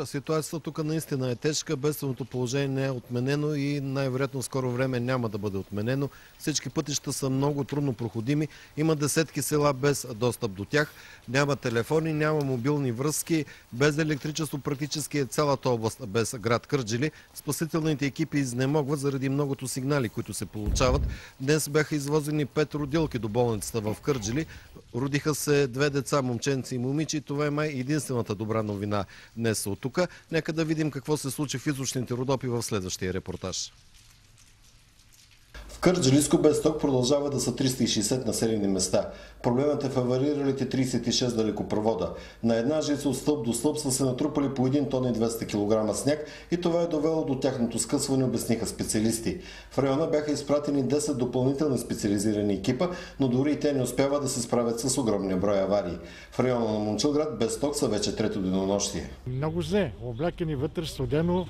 Ситуацията тук наистина е тежка, бедственото положение не е отменено и най-вероятно в скоро време няма да бъде отменено. Всички пътища са много трудно проходими, има десетки села без достъп до тях, няма телефони, няма мобилни връзки, без електричество практически е цялата област без град Кърджали. Спасителните екипи изнемогват заради многото сигнали, които се получават. Днес бяха извозени 5 родилки до болницата в Кърджали. Родиха се 2 деца, момченци и момичи. Това е май единствената добра новина днес от тук. Нека да видим какво се случи в източните Родопи в следващия репортаж. В Кърджалийско без ток продължава да са 360 населени места. Проблемът е в авариралите 36 далекопровода. На една жица от стълб до стълб са се натрупали по 1 тон и 200 кг сняг и това е довело до тяхното скъсване, обясниха специалисти. В района бяха изпратени 10 допълнителни специализирани екипа, но дори и те не успяват да се справят с огромния брой аварии. В района на Момчилград без ток са вече трето денонощие. Много зле, облякани вътре, студено.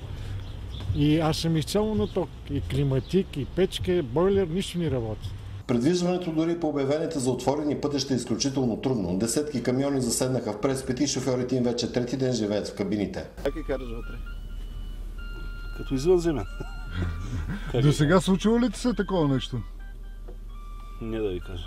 И аз съм изцяло на ток. И климатик, и печка, бойлер, нищо не работи. Предвиждането дори по обявените за отворени пътища е изключително трудно. Десетки камиони заседнаха в преспити и шофьорите им вече трети ден живеят в кабините. Как е караш вътре? Като извънземен. До сега случва ли ти се такова нещо? Не да ви кажа.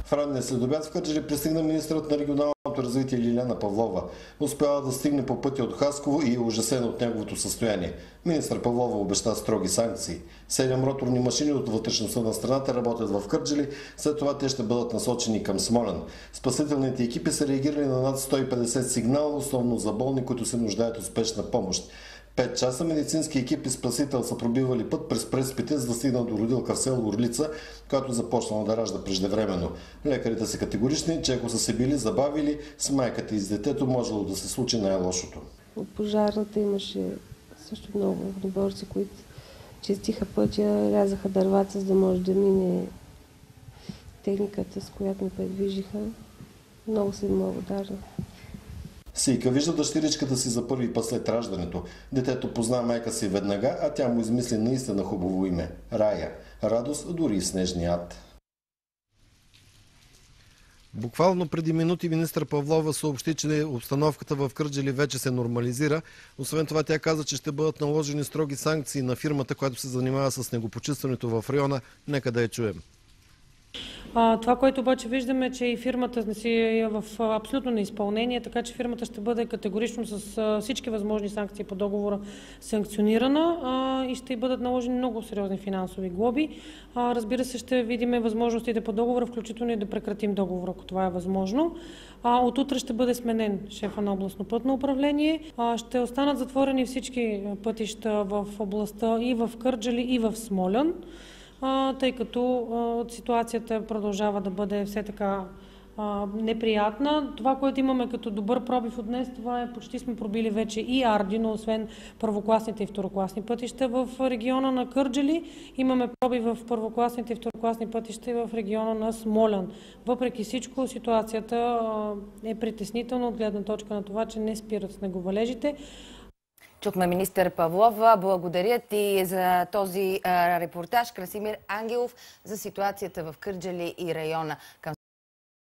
В ранния следобед в Кърджали пристигна министърът на регионалното развитие Лиляна Павлова. Успяла да стигне по пътя от Хасково и е ужасена от неговото състояние. Министър Павлова обеща строги санкции. 7 роторни машини от вътрешността на страната работят в Кърджали, след това те ще бъдат насочени към Смолян. Спасителните екипи са реагирали на над 150 сигнала, основно за болни, които се нуждаят от спешна помощ. 5 часа медицински екип и спасител са пробивали път през преспите, за да стигнат до родилка в село Орлица, която започнала да ражда преждевременно. Лекарите са категорични, че ако са се били забавили, с майката и с детето можело да се случи най-лошото. От пожарната имаше също много огнеборци, които чистиха пътя, рязаха дървата, за да може да мине техниката, с която ме предвижиха. Много съм благодарна. Сийка вижда дъщеричката си за първи път след раждането. Детето позна майка си веднага, а тя му измисли наистина хубаво име – Рая. Радост дори и снежния ад. Буквално преди минути министър Павлова съобщи, че обстановката в Кърджали вече се нормализира. Освен това тя каза, че ще бъдат наложени строги санкции на фирмата, която се занимава с снегопочистването в района. Нека да я чуем. Това, което обаче виждаме, че и фирмата си е в абсолютно неизпълнение, така че фирмата ще бъде категорично с всички възможни санкции по договора санкционирана и ще бъдат наложени много сериозни финансови глоби. Разбира се, ще видим възможностите по договора, включително и да прекратим договора, ако това е възможно. От утре ще бъде сменен шефа на областно пътно управление. Ще останат затворени всички пътища в областта и в Кърджали, и в Смолян, тъй като ситуацията продължава да бъде все така неприятна. Това, което имаме като добър пробив от днес, това е почти сме пробили вече и Ардино, освен първокласните и второкласни пътища в региона на Кърджали. Имаме пробив в първокласните и второкласни пътища и в региона на Смолян. Въпреки всичко, ситуацията е притеснителна от гледна точка на това, че не спират снеговалежите. Чухме министър Павлова. Благодаря ти за този репортаж. Красимир Ангелов за ситуацията в Кърджали и района. Към